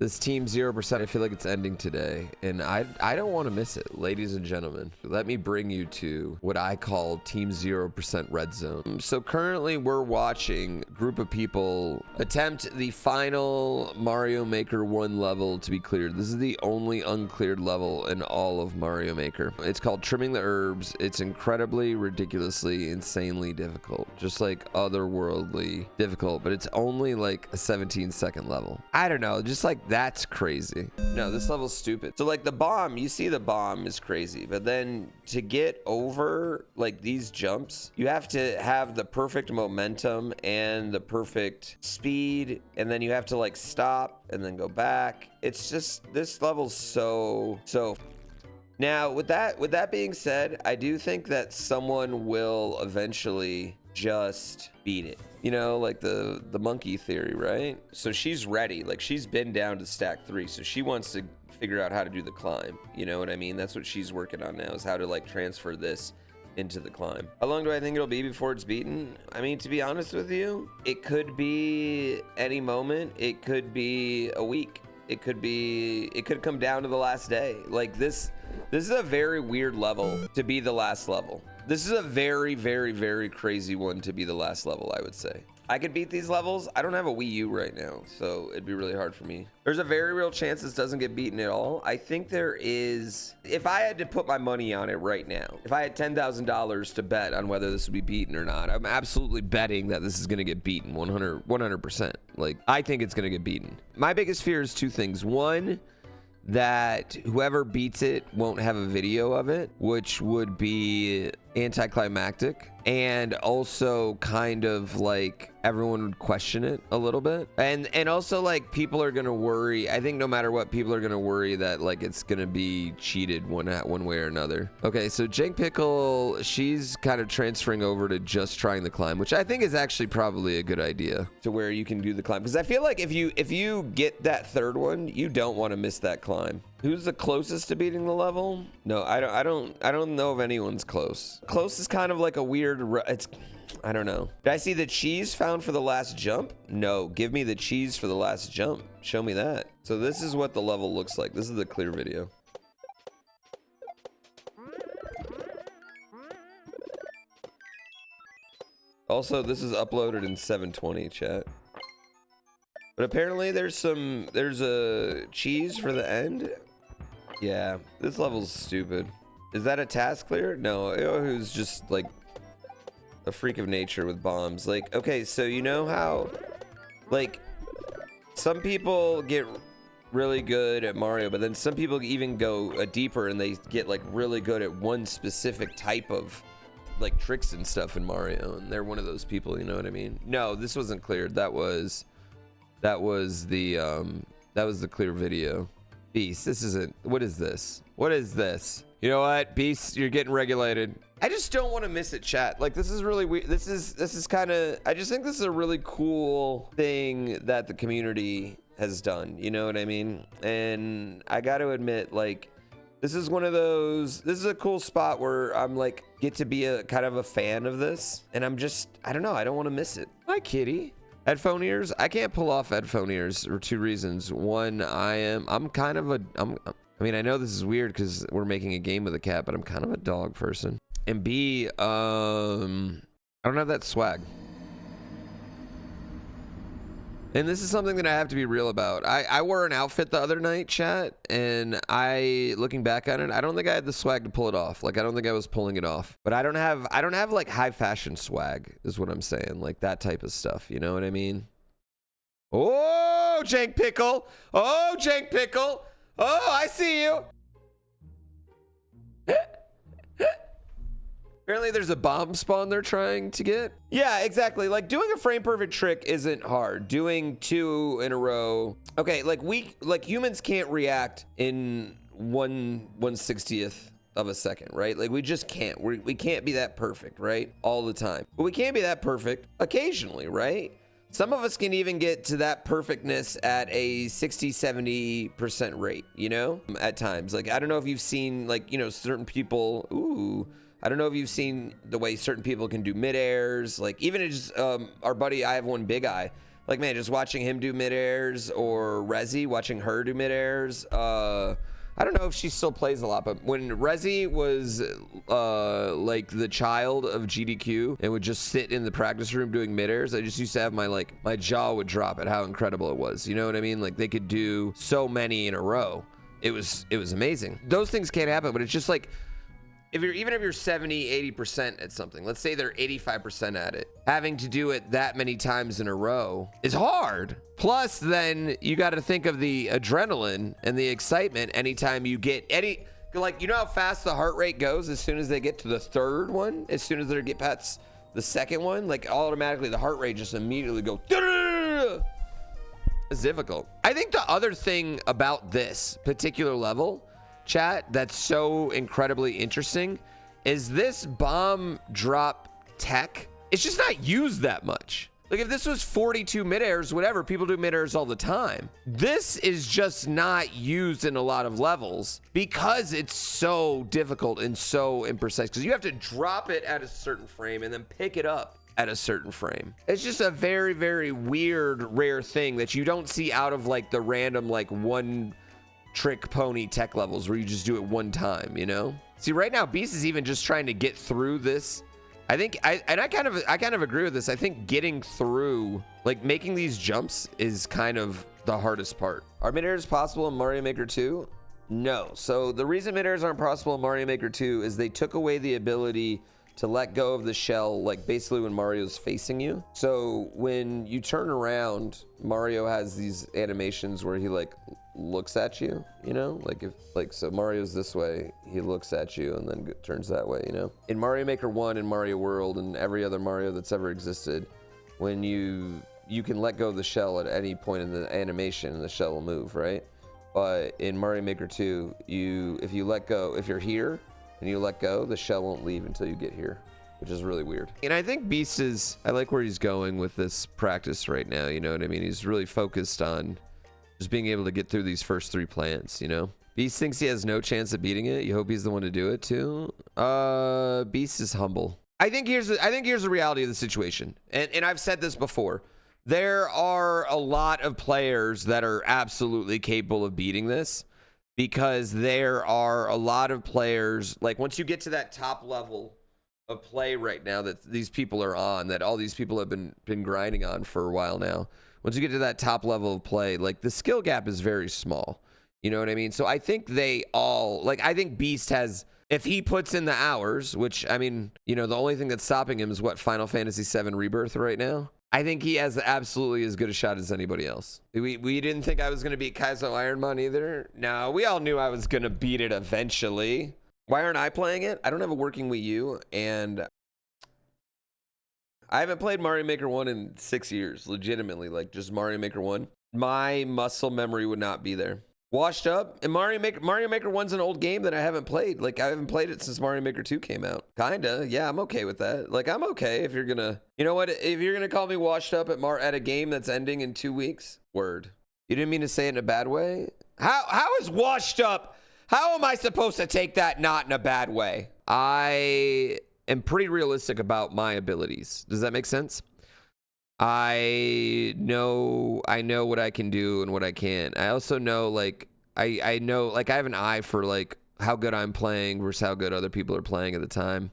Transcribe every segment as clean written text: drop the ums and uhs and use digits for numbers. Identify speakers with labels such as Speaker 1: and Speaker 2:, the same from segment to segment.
Speaker 1: This team 0%, I feel like it's ending today, and I don't want to miss it. Ladies and gentlemen, let me bring you to what I call Team 0% Red Zone. So currently we're watching a group of people attempt the final Mario Maker 1 level to be cleared. This is the only uncleared level in all of Mario Maker. It's called Trimming the Herbs. It's incredibly, ridiculously, insanely difficult, just like otherworldly difficult, but it's only like a 17-second level. I don't know, just like that's crazy. No, this level's stupid. So like the bomb, you see the bomb is crazy, but then to get over like these jumps, you have to have the perfect momentum and the perfect speed, and then you have to like stop and then go back. It's just, this level's so now with that being said, I do think that someone will eventually just beat it, you know, like the monkey theory, right? So she's ready, like she's been down to stack 3, so she wants to figure out how to do the climb, you know what I mean? That's what she's working on now, is how to like transfer this into the climb. How long do I think it'll be before it's beaten? I mean, to be honest with you, it could be any moment. It could be a week. It could come down to the last day. Like this is a very weird level to be the last level. This is a very, very, very crazy one to be the last level, I would say. I could beat these levels. I don't have a Wii U right now, so it'd be really hard for me. There's a very real chance this doesn't get beaten at all. I think there is, if I had to put my money on it right now, if I had $10,000 to bet on whether this would be beaten or not, I'm absolutely betting that this is gonna get beaten 100%. Like, I think it's gonna get beaten. My biggest fear is 2 things. One, that whoever beats it won't have a video of it, which would be anticlimactic, and also kind of like everyone would question it a little bit, and also like people are gonna worry. I think no matter what, people are gonna worry that like it's gonna be cheated one way or another. Okay, so Jank Pickle, she's kind of transferring over to just trying the climb, which I think is actually probably a good idea, to where you can do the climb, because I feel like if you get that third one, you don't want to miss that climb. Who's the closest to beating the level? No, I don't know if anyone's close. Close is kind of like a weird, I don't know. Did I see the cheese found for the last jump? No, give me the cheese for the last jump. Show me that. So this is what the level looks like. This is the clear video. Also, this is uploaded in 720, chat. But apparently there's a cheese for the end. Yeah, this level's stupid. Is that a task clear? No, who's just like a freak of nature with bombs. Like, okay, so you know how like some people get really good at Mario, but then some people even go deeper and they get like really good at one specific type of like tricks and stuff in Mario, and they're one of those people, you know what I mean? No, this wasn't cleared. That was the clear video. Beast, this isn't, what is this? What is this? You know what, Beast, you're getting regulated. I just don't want to miss it, chat. Like, this is really weird. This is kind of, I just think this is a really cool thing that the community has done, you know what I mean? And I got to admit, like, this is one of those, this is a cool spot where I'm like, get to be a kind of a fan of this, and I'm just, I don't know, I don't want to miss it. Hi, kitty. Headphone ears? I can't pull off headphone ears for 2 reasons. One, I mean, I know this is weird because we're making a game with a cat, but I'm kind of a dog person. And B, I don't have that swag. And this is something that I have to be real about. I wore an outfit the other night, chat, and looking back on it, I don't think I had the swag to pull it off. Like, I don't think I was pulling it off. But I don't have like high fashion swag, is what I'm saying. Like that type of stuff, you know what I mean? Oh, Jank Pickle. Oh, Jank Pickle. Oh, I see you. Apparently there's a bomb spawn they're trying to get. Yeah, exactly. Like, doing a frame perfect trick isn't hard. Doing 2 in a row. Okay, like humans can't react in 1/60th of a second, right? Like, we just can't. We can't be that perfect, right? All the time. But we can't be that perfect occasionally, right? Some of us can even get to that perfectness at a 60-70% rate, you know, at times. Like, I don't know if you've seen, like, you know, certain people, I don't know if you've seen the way certain people can do mid-airs. Like, even just our buddy, I have one Big Eye, Like, man, just watching him do mid-airs, or Rezi, watching her do mid-airs. I don't know if she still plays a lot, but when Rezi was like the child of GDQ and would just sit in the practice room doing mid-airs, I just used to have my jaw would drop at how incredible it was. You know what I mean? Like, they could do so many in a row. It was amazing. Those things can't happen, but it's just like, even if you're 70, 80% at something, let's say they're 85% at it, having to do it that many times in a row is hard. Plus, then you got to think of the adrenaline and the excitement anytime you get like, you know how fast the heart rate goes as soon as they get to the third one, as soon as they get past the second one, like automatically the heart rate just immediately goes. It's difficult. I think the other thing about this particular level, chat, that's so incredibly interesting is this bomb drop tech. It's just not used that much. Like, if this was 42 mid-airs, whatever, people do mid-airs all the time. This is just not used in a lot of levels because it's so difficult and so imprecise, because you have to drop it at a certain frame and then pick it up at a certain frame. It's just a very, very weird, rare thing that you don't see out of like the random like one trick pony tech levels where you just do it one time, you know? See, right now Beast is even just trying to get through this. I think I kind of agree with this. I think getting through, like, making these jumps is kind of the hardest part. Are mid-airs possible in Mario Maker 2? No. So the reason mid-airs aren't possible in Mario Maker 2 is they took away the ability to let go of the shell, like basically when Mario's facing you. So when you turn around, Mario has these animations where he like looks at you, you know, like if like, so Mario's this way, he looks at you and then turns that way, you know. In Mario Maker 1 and Mario World and every other Mario that's ever existed, when you can let go of the shell at any point in the animation and the shell will move, right? But in Mario Maker 2, if you let go, if you're here and you let go, the shell won't leave until you get here, which is really weird. And I think Beast I like where he's going with this practice right now, you know what I mean? He's really focused on just being able to get through these first 3 plants, you know? Beast thinks he has no chance of beating it. You hope he's the one to do it too. Beast is humble. I think here's the reality of the situation. And I've said this before. There are a lot of players that are absolutely capable of beating this, because there are a lot of players, like once you get to that top level of play right now that these people are on, that all these people have been grinding on for a while now. Once you get to that top level of play, like the skill gap is very small. You know what I mean? So I think they all, like, I think Beast has, if he puts in the hours, which, I mean, you know, the only thing that's stopping him is what, Final Fantasy VII Rebirth right now? I think he has absolutely as good a shot as anybody else. We didn't think I was going to beat Kaizo Ironmon either. No, we all knew I was going to beat it eventually. Why aren't I playing it? I don't have a working Wii U, and I haven't played Mario Maker 1 in 6 years, legitimately, like just Mario Maker 1. My muscle memory would not be there. Washed up, and Mario Maker 1's an old game that I haven't played. Like, I haven't played it since Mario Maker 2 came out. Kinda, yeah, I'm okay with that. Like, I'm okay if you're gonna, you know what, if you're gonna call me washed up at a game that's ending in 2 weeks, word. You didn't mean to say it in a bad way? How is washed up? How am I supposed to take that not in a bad way? I am pretty realistic about my abilities. Does that make sense? I know what I can do and what I can't. I also know, like, I know, like, I have an eye for, like, how good I'm playing versus how good other people are playing at the time.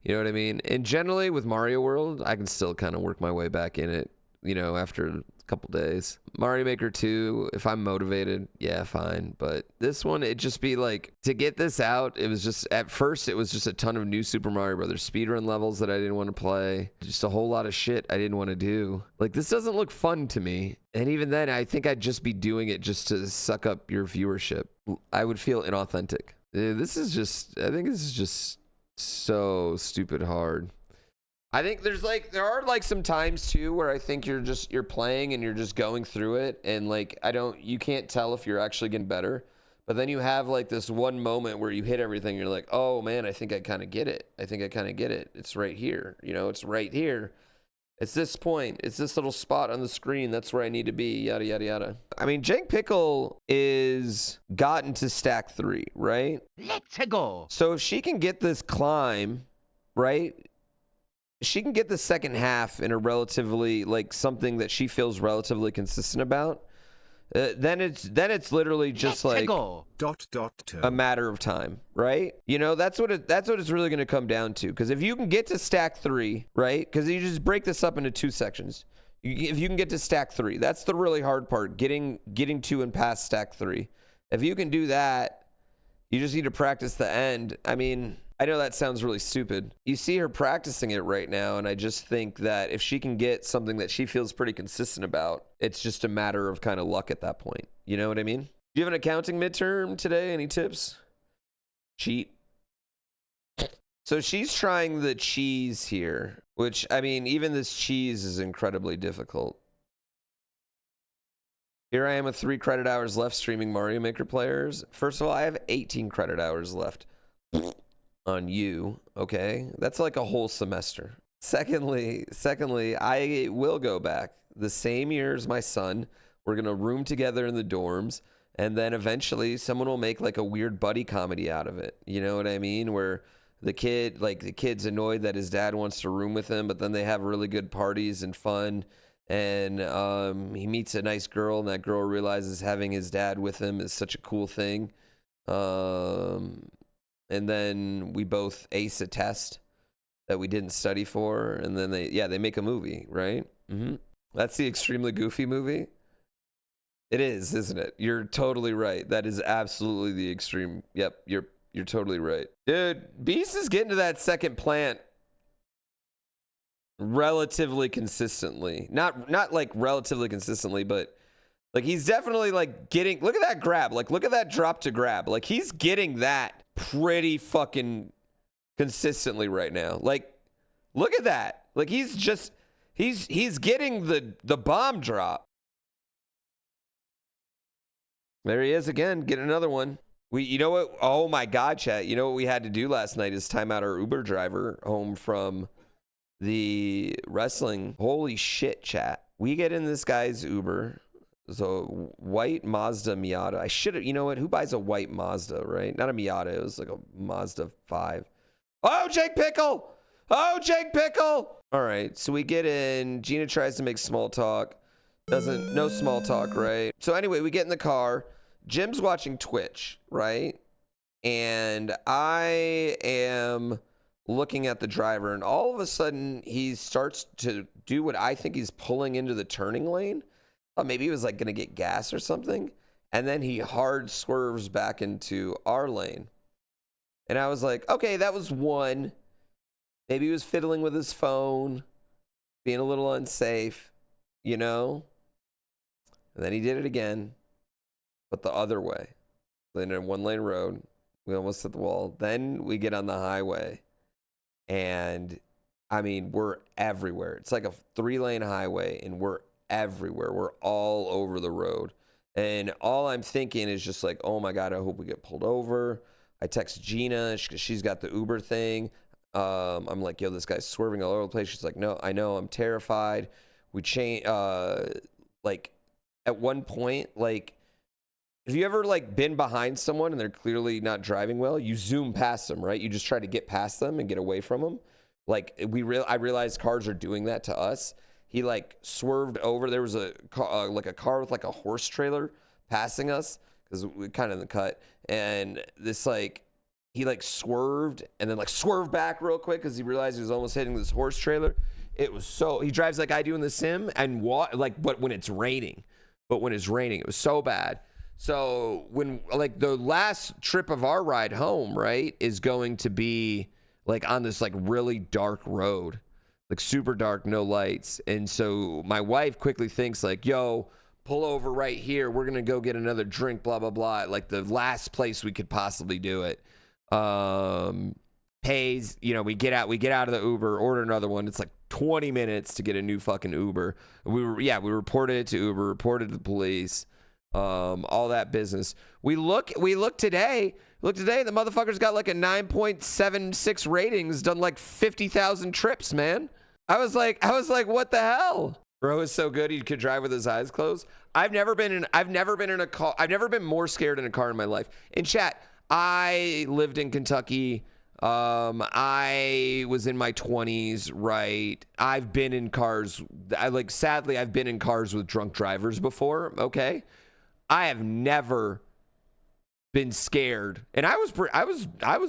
Speaker 1: You know what I mean? And generally with Mario World, I can still kind of work my way back in it, you know, after a couple days. Mario Maker 2, if I'm motivated, yeah, fine. But this one, it'd just be like, to get this out, it was just, at first, it was just a ton of new Super Mario Brothers speedrun levels that I didn't want to play. Just a whole lot of shit I didn't want to do. Like, this doesn't look fun to me. And even then, I think I'd just be doing it just to suck up your viewership. I would feel inauthentic. I think this is just so stupid hard. I think there are like some times too where I think you're playing and you're just going through it, and like you can't tell if you're actually getting better, but then you have like this one moment where you hit everything, you're like, oh man, I think I kind of get it. It's right here, you know, it's right here. It's this point, it's this little spot on the screen, that's where I need to be, yada yada yada. I mean, Jank Pickle is gotten to stack 3, right?
Speaker 2: Let's go.
Speaker 1: So if she can get this climb, right? she can get the second half in a relatively, like, something that she feels relatively consistent about, then it's literally just like a matter of time, right? You know, that's what it's really going to come down to. Because if you can get to stack 3, right? Because you just break this up into 2 sections. If you can get to stack 3, that's the really hard part, getting to and past stack 3. If you can do that, you just need to practice the end. I mean, I know that sounds really stupid. You see her practicing it right now, and I just think that if she can get something that she feels pretty consistent about, it's just a matter of kind of luck at that point. You know what I mean? Do you have an accounting midterm today? Any tips? Cheat. So she's trying the cheese here, which, I mean, even this cheese is incredibly difficult. Here I am with 3 credit hours left streaming Mario Maker players. First of all, I have 18 credit hours left on you, okay? That's like a whole semester. Secondly, I will go back the same year as my son. We're gonna room together in the dorms, and then eventually someone will make like a weird buddy comedy out of it. You know what I mean? Where the kid's annoyed that his dad wants to room with him, but then they have really good parties and fun, and he meets a nice girl, and that girl realizes having his dad with him is such a cool thing. And then we both ace a test that we didn't study for, and then they make a movie, right? That's the extremely goofy movie. It is, isn't it? You're totally right. That is absolutely the extreme. Yep, you're totally right. Dude, Beast is getting to that second plant relatively consistently. Not like relatively consistently, but like he's definitely like getting, look at that grab. Like look at that drop to grab. Like he's getting that pretty fucking consistently right now. Like look at that. Like he's getting the bomb drop. There he is again, getting another one. You know what? Oh my God, chat. You know what we had to do last night is time out our Uber driver home from the wrestling. Holy shit, chat. We get in this guy's Uber. So white Mazda Miata. I should have, you know what? Who buys a white Mazda, right? Not a Miata. It was like a Mazda 5. Oh, Jake Pickle. Oh, Jake Pickle. All right. So we get in. Gina tries to make small talk. No small talk, right? So anyway, we get in the car. Jim's watching Twitch, right? And I am looking at the driver, and all of a sudden he starts to do what I think he's pulling into the turning lane. Oh, maybe he was like gonna get gas or something, and then he hard swerves back into our lane. And I was like, okay, that was one. Maybe he was fiddling with his phone, being a little unsafe, you know? And then he did it again, but the other way. Then in a 1-lane road, we almost hit the wall. Then we get on the highway, and I mean, we're everywhere. It's like a 3-lane highway, and we're everywhere. We're all over the road. And all I'm thinking is just like, oh my God, I hope we get pulled over. I text Gina because she's got the Uber thing. I'm like, yo, this guy's swerving all over the place. She's like, no, I know, I'm terrified. We change, like, at one point, like, have you ever like been behind someone and they're clearly not driving well? You zoom past them, right? You just try to get past them and get away from them. Like I realized cars are doing that to us. He like swerved over. There was a car, like a car with like a horse trailer passing us because we kind of in the cut. And this like he like swerved and then like swerved back real quick because he realized he was almost hitting this horse trailer. It was so, he drives like I do in the sim and but when it's raining. But when it's raining, it was so bad. So when like the last trip of our ride home, right, is going to be like on this like really dark road, like super dark, no lights. And so my wife quickly thinks like, yo, pull over right here. We're going to go get another drink, blah, blah, blah. Like the last place we could possibly do it. Pays, you know, we get out of the Uber, order another one. It's like 20 minutes to get a new fucking Uber. We reported it to Uber, reported to the police, all that business. We look today, the motherfucker's got like a 9.76 ratings, done like 50,000 trips, man. I was like, what the hell? Bro is so good he could drive with his eyes closed. I've never been in a car. I've never been more scared in a car in my life. In chat, I lived in Kentucky I was in my 20s, right? I've been in cars. Sadly, I've been in cars with drunk drivers before. Okay. I have never been scared. And I was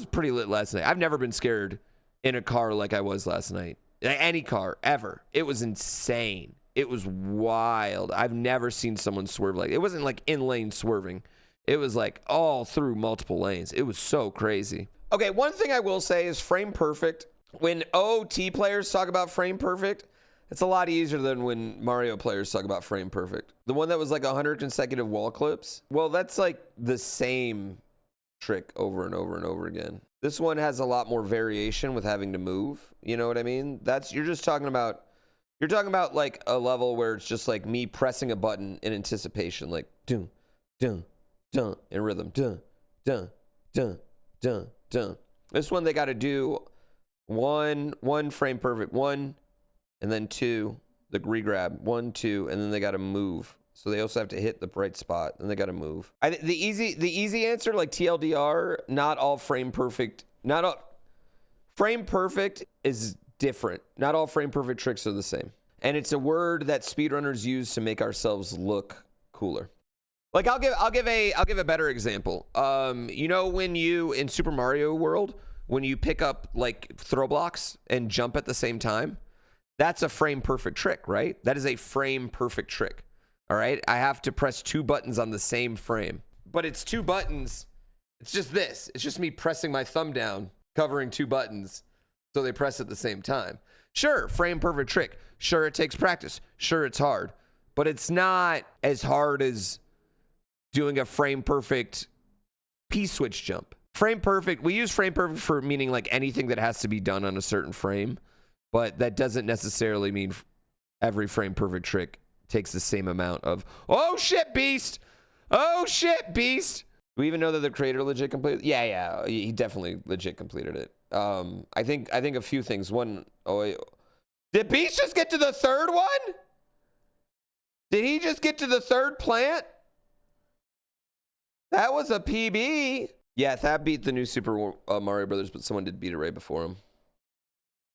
Speaker 1: pretty lit last night. I've never been scared in a car like I was last night. Any car ever. It was insane. It was wild. I've never seen someone swerve like it. Wasn't like in lane swerving. It was like all through multiple lanes. It was so crazy. Okay, one thing I will say is frame perfect. When OT players talk about frame perfect, it's a lot easier than when Mario players talk about frame perfect. The one that was like 100 consecutive wall clips, well, that's like the same trick over and over and over again. This one has a lot more variation with having to move. You know what I mean? You're talking about like a level where it's just like me pressing a button in anticipation, like dun, dun, dun, in rhythm, dun, dun, dun, dun, dun. This one they got to do one frame perfect, one, and then two, the regrab, 1, 2, and then they got to move. So they also have to hit the right spot, and they got to move. The easy answer, like TLDR, not all frame perfect. Not all frame perfect is different. Not all frame perfect tricks are the same, and it's a word that speedrunners use to make ourselves look cooler. Like I'll give a better example. You know when you in Super Mario World, when you pick up like throw blocks and jump at the same time, that's a frame perfect trick, right? That is a frame perfect trick. All right, I have to press 2 buttons on the same frame, but it's 2 buttons. It's just this. It's just me pressing my thumb down, covering 2 buttons, so they press at the same time. Sure, frame perfect trick. Sure, it takes practice. Sure, it's hard, but it's not as hard as doing a frame perfect P-switch jump. Frame perfect, we use frame perfect for meaning like anything that has to be done on a certain frame, but that doesn't necessarily mean every frame perfect trick takes the same amount of, oh shit, beast. Oh shit, beast. Do we even know that the creator legit completed? Yeah, he definitely legit completed it. I think a few things. One, did Beast just get to the 3rd one? Did he just get to the 3rd plant? That was a PB. Yeah, Thab beat the new Super Mario Brothers, but someone did beat it right before him.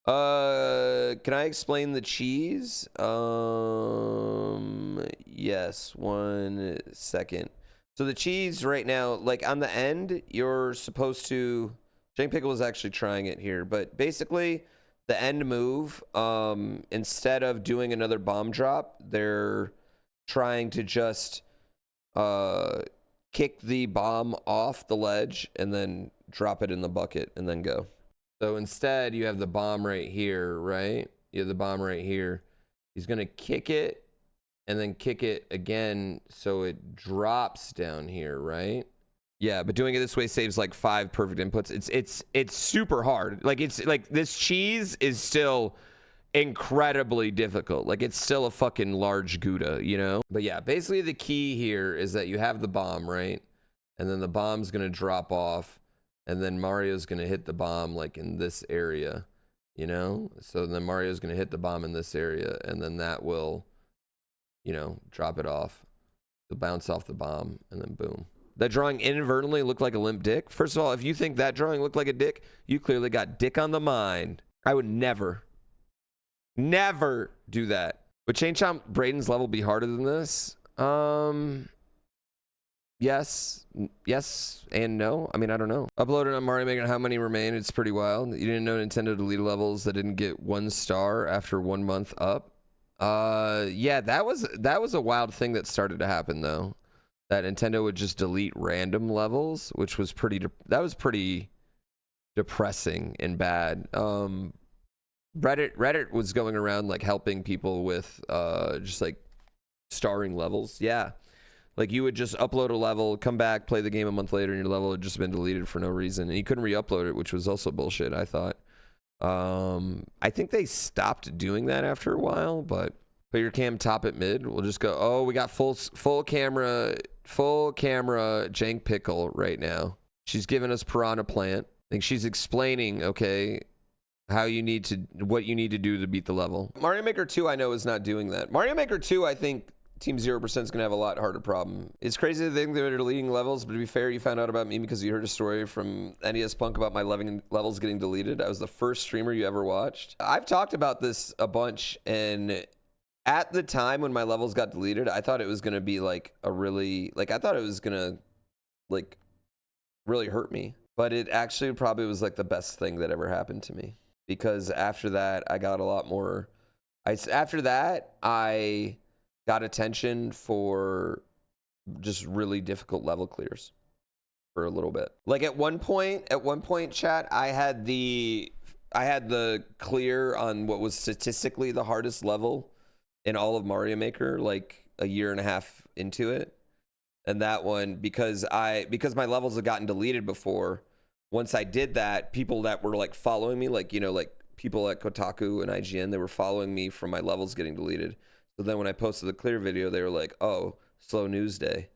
Speaker 1: Can I explain the cheese? Yes, 1 second. So the cheese right now, like on the end, you're supposed to, Jank Pickle is actually trying it here, but basically the end move, instead of doing another bomb drop, they're trying to just, kick the bomb off the ledge and then drop it in the bucket and then go. So instead, you have the bomb right here, right? You have the bomb right here. He's going to kick it and then kick it again so it drops down here, right? Yeah, but doing it this way saves like 5 perfect inputs. It's super hard. Like it's like this cheese is still incredibly difficult. Like it's still a fucking large Gouda, you know? But yeah, basically the key here is that you have the bomb, right? And then the bomb's going to drop off. And then Mario's going to hit the bomb like in this area, you know? So then Mario's going to hit the bomb in this area, and then that will, you know, drop it off. It'll bounce off the bomb, and then boom. That drawing inadvertently looked like a limp dick. First of all, if you think that drawing looked like a dick, you clearly got dick on the mind. I would never do that. Would Chain Chomp Brayden's level be harder than this? Yes and no. I mean, I don't know. Uploaded on Mario Maker, how many remain? It's pretty wild. You didn't know Nintendo deleted levels that didn't get 1 star after 1 month up. Yeah, that was a wild thing that started to happen though. That Nintendo would just delete random levels, which was pretty depressing and bad. Reddit was going around like helping people with just like starring levels. Yeah. Like you would just upload a level, come back, play the game a month later, and your level had just been deleted for no reason. And you couldn't re-upload it, which was also bullshit, I thought. I think they stopped doing that after a while, but put your cam top at mid. We'll just go, oh, we got full camera Jank Pickle right now. She's giving us Piranha Plant. I think she's explaining, okay, what you need to do to beat the level. Mario Maker 2, I know, is not doing that. Mario Maker 2, I think, Team 0% is going to have a lot harder problem. It's crazy to think they're deleting levels, but to be fair, you found out about me because you heard a story from NES Punk about my levels getting deleted. I was the first streamer you ever watched. I've talked about this a bunch, and at the time when my levels got deleted, I thought it was going to be like a really, like, I thought it was going to like really hurt me. But it actually probably was like the best thing that ever happened to me, because after that, I got a lot more. After that, I got attention for just really difficult level clears for a little bit. Like at one point, chat, I had the clear on what was statistically the hardest level in all of Mario Maker, like a year and a half into it. And that one, because my levels had gotten deleted before, once I did that, people that were like following me, like, you know, like people at Kotaku and IGN, they were following me from my levels getting deleted. So then when I posted the clear video, they were like, oh, slow news day.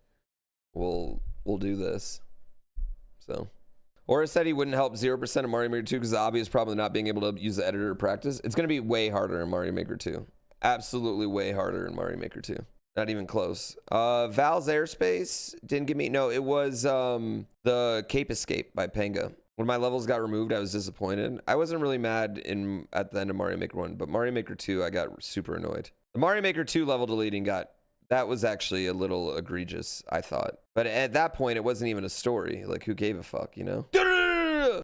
Speaker 1: We'll do this. So, Aura said he wouldn't help 0% of Mario Maker 2 because the obvious problem of not being able to use the editor to practice. It's going to be way harder in Mario Maker 2. Absolutely way harder in Mario Maker 2. Not even close. Val's Airspace didn't give me, no, it was the Cape Escape by Panga. When my levels got removed, I was disappointed. I wasn't really mad at the end of Mario Maker 1, but Mario Maker 2, I got super annoyed. The Mario Maker 2 level deleting that was actually a little egregious, I thought. But at that point, it wasn't even a story. Like, who gave a fuck, you know?